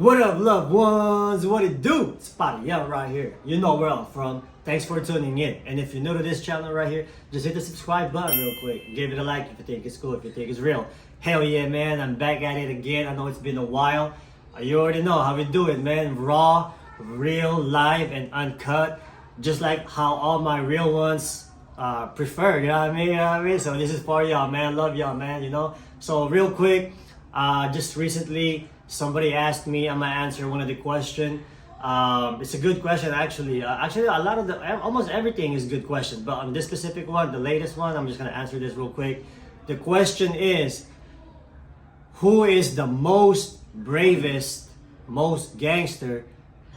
What up, loved ones? What it do? Spotty out right here. You know where I'm from. Thanks for tuning in. And if you're new to this channel right here, just hit the subscribe button real quick. Give it a like if you think it's cool, if you think it's real. Hell yeah, man. I'm back at it again. I know it's been a while. You already know how we do it, man. Raw, real, live, and uncut. Just like how all my real ones prefer. You know what I mean? You know what I mean? So this is for y'all, man. Love y'all, man. You know? So real quick, just recently, somebody asked me, I'm gonna answer one of the question. It's a good question actually. Actually, a lot of almost everything is good questions, but on this specific one, the latest one, I'm just gonna answer this real quick. The question is, who is the most bravest, most gangster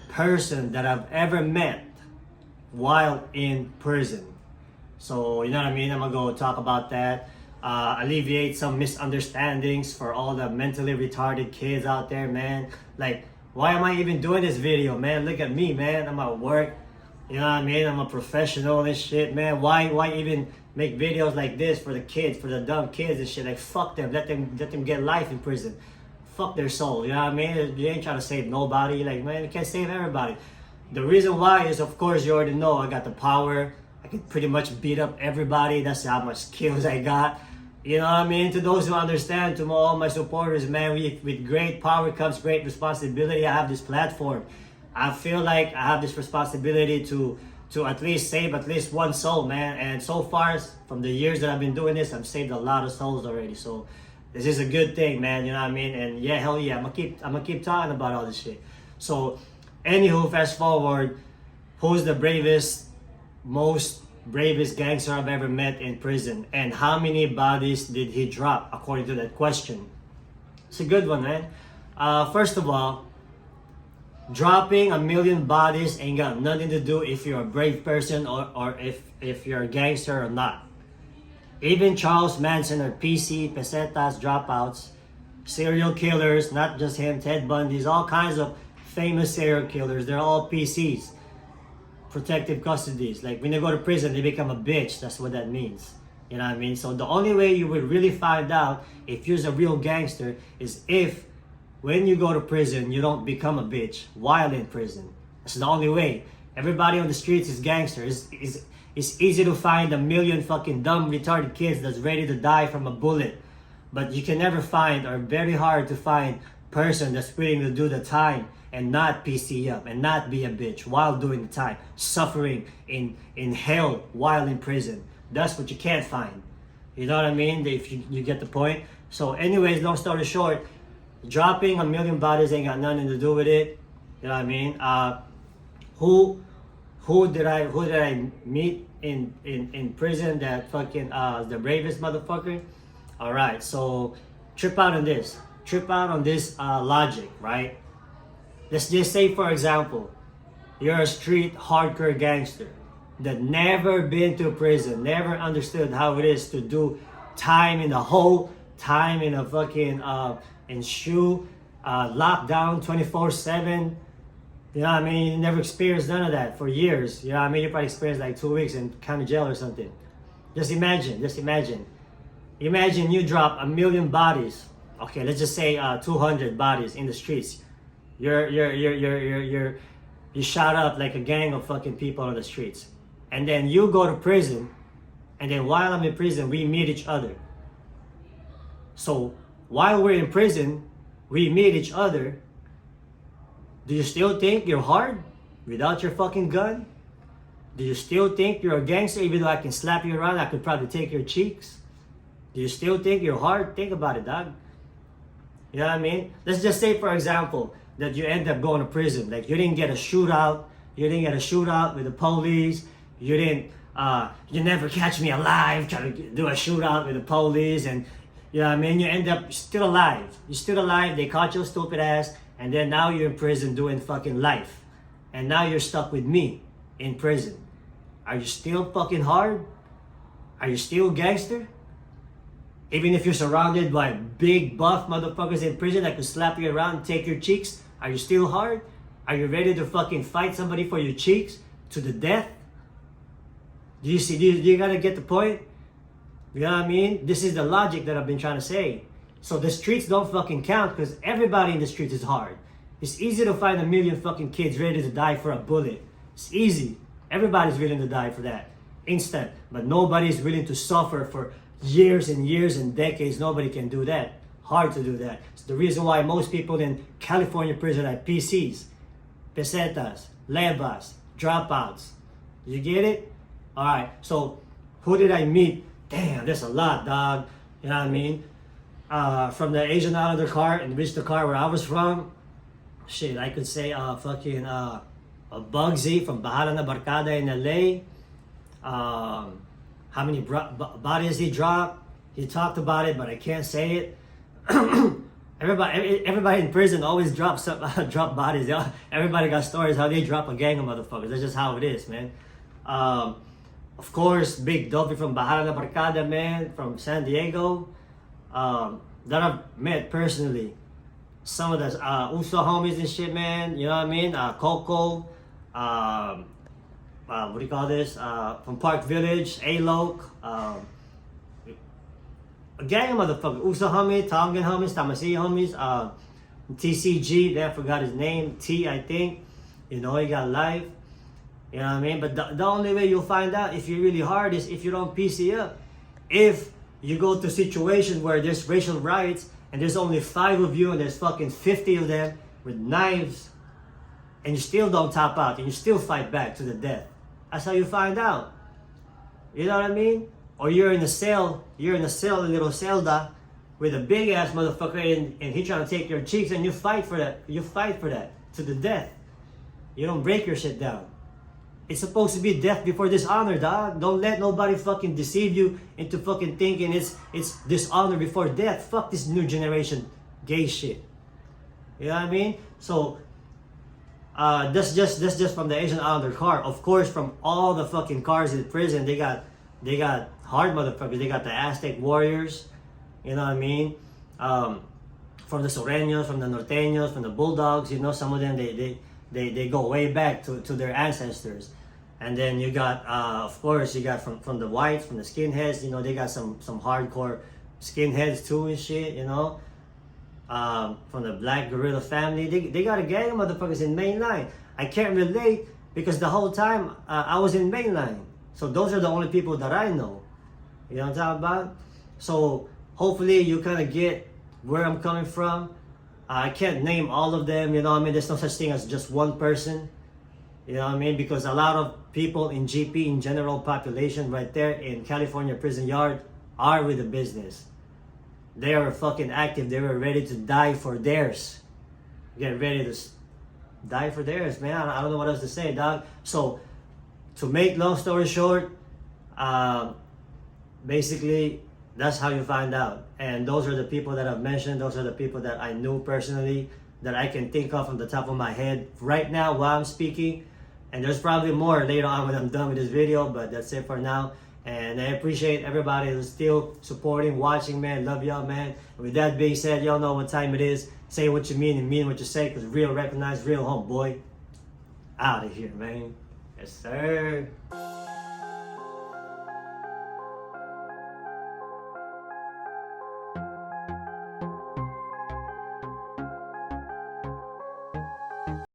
person that I've ever met while in prison? So you know what I mean? I'm gonna go talk about that. Alleviate some misunderstandings for all the mentally retarded kids out there, man. Like, why am I even doing this video, man? Look at me, man. I'm at work. You know what I mean? I'm a professional and shit, man. Why even make videos like this for the kids, for the dumb kids and shit? Like, fuck them. Let them get life in prison. Fuck their soul. You know what I mean? You ain't trying to save nobody. Like, man, you can't save everybody. The reason why is, of course, you already know I got the power. I can pretty much beat up everybody. That's how much skills I got. You know what I mean? To those who understand, to all my supporters, man, with great power comes great responsibility. I have this platform. I feel like I have this responsibility to at least save at least one soul, man. And so far, from the years that I've been doing this, I've saved a lot of souls already. So this is a good thing, man. You know what I mean? And yeah, hell yeah, I'm gonna keep talking about all this shit. So, anywho, fast forward, who's the bravest gangster I've ever met in prison, and how many bodies did he drop according to that question? It's a good one, man. First of all, dropping 1,000,000 bodies ain't got nothing to do if you're a brave person or if you're a gangster or not. Even Charles Manson or PC, pesetas, dropouts, serial killers, not just him, Ted Bundy's, all kinds of famous serial killers, they're all PCs. Protective custodies. Like, when they go to prison, they become a bitch. That's what that means. You know what I mean? So the only way you would really find out if you're a real gangster is if when you go to prison, you don't become a bitch while in prison. That's the only way. Everybody on the streets is gangsters. It's easy to find 1,000,000 fucking dumb, retarded kids that's ready to die from a bullet. But you can never find, or very hard to find, person that's willing to do the time and not PC up and not be a bitch while doing the time, suffering in hell while in prison. That's what you can't find. You know what I mean? If you get the point. So anyways, long story short, dropping 1,000,000 bodies ain't got nothing to do with it. You know what I mean? Who did I meet in prison that fucking the bravest motherfucker? All right, so trip out on this logic, right? Let's just say, for example, you're a street hardcore gangster that never been to prison, never understood how it is to do time in a hole, time in a fucking in shoe, lockdown 24/7. You know what I mean? You never experienced none of that for years. You know what I mean? You probably experienced like 2 weeks in county jail or something. Just imagine. Imagine you drop 1,000,000 bodies. Okay, let's just say 200 bodies in the streets. You shot up like a gang of fucking people on the streets, and then you go to prison, and then while I'm in prison, we meet each other. So while we're in prison, we meet each other. Do you still think you're hard without your fucking gun? Do you still think you're a gangster even though I can slap you around? I could probably take your cheeks. Do you still think you're hard? Think about it, dog. You know what I mean? Let's just say, for example, that you end up going to prison. Like, you didn't get a shootout. You didn't get a shootout with the police. You never catch me alive trying to do a shootout with the police. And, you know what I mean? You end up still alive. You're still alive. They caught your stupid ass. And then now you're in prison doing fucking life. And now you're stuck with me in prison. Are you still fucking hard? Are you still gangster? Even if you're surrounded by big buff motherfuckers in prison that could slap you around and take your cheeks, are you still hard? Are you ready to fucking fight somebody for your cheeks to the death? Do you gotta get the point? You know what I mean? This is the logic that I've been trying to say. So the streets don't fucking count because everybody in the streets is hard. It's easy to find a million fucking kids ready to die for a bullet. It's easy. Everybody's willing to die for that. Instant. But nobody's willing to suffer for years and years and decades. Nobody can do that. Hard to do that. It's the reason why most people in California prison are PCs, pesetas, levas, dropouts. You get it? Alright, so who did I meet? Damn, there's a lot, dog. You know what I mean? From the Asian Islander car, in which the car where I was from, shit, I could say fucking a Bugzy from Bahala Na Barkadas in LA. How many bodies he dropped? He talked about it, but I can't say it. everybody in prison always drops drop bodies. Everybody got stories how they drop a gang of motherfuckers. That's just how it is, man. Of course, Big Dopey from Bahala Na Barkadas, man, from San Diego. That I've met personally. Some of the Uso homies and shit, man. You know what I mean? Coco. What do you call this? From Park Village, Alok. A gang of motherfuckers. Uso homie, Tongan homies, Tamasi homies. TCG, then I forgot his name. T, I think. You know, he got life. You know what I mean? But the only way you'll find out if you're really hard is if you don't PC up. If you go to situations where there's racial riots and there's only 5 of you and there's fucking 50 of them with knives and you still don't tap out and you still fight back to the death. That's how you find out. You know what I mean? Or you're in a cell, a little celda with a big ass motherfucker and he trying to take your cheeks and you fight for that. You fight for that to the death. You don't break your shit down. It's supposed to be death before dishonor, dog. Don't let nobody fucking deceive you into fucking thinking it's dishonor before death. Fuck this new generation gay shit. You know what I mean? So that's just from the Asian Islander car. Of course, from all the fucking cars in prison, they got hard motherfuckers. They got the Aztec warriors. You know what I mean? From the Sureños, from the Norteños, from the Bulldogs. You know, some of them they go way back to their ancestors. And then you got, of course, you got from the whites, from the skinheads. You know, they got some hardcore skinheads too and shit. You know, from the Black Gorilla family, they got a gang of motherfuckers in mainline. I can't relate because the whole time I was in mainline. So those are the only people that I know. You know what I'm talking about? So hopefully you kind of get where I'm coming from. I can't name all of them, you know what I mean? There's no such thing as just one person. You know what I mean? Because a lot of people in GP, in general population right there in California prison yard are with the business. They are fucking active. They were ready to die for theirs. Get ready to die for theirs, man. I don't know what else to say, dog. So, to make long story short, basically, that's how you find out. And those are the people that I've mentioned. Those are the people that I knew personally, that I can think of from the top of my head right now while I'm speaking. And there's probably more later on when I'm done with this video, but that's it for now. And I appreciate everybody who's still supporting, watching, man. Love y'all, man. And with that being said, y'all know what time it is. Say what you mean and mean what you say, because real recognize real, homeboy. Out of here, man. Yes, sir.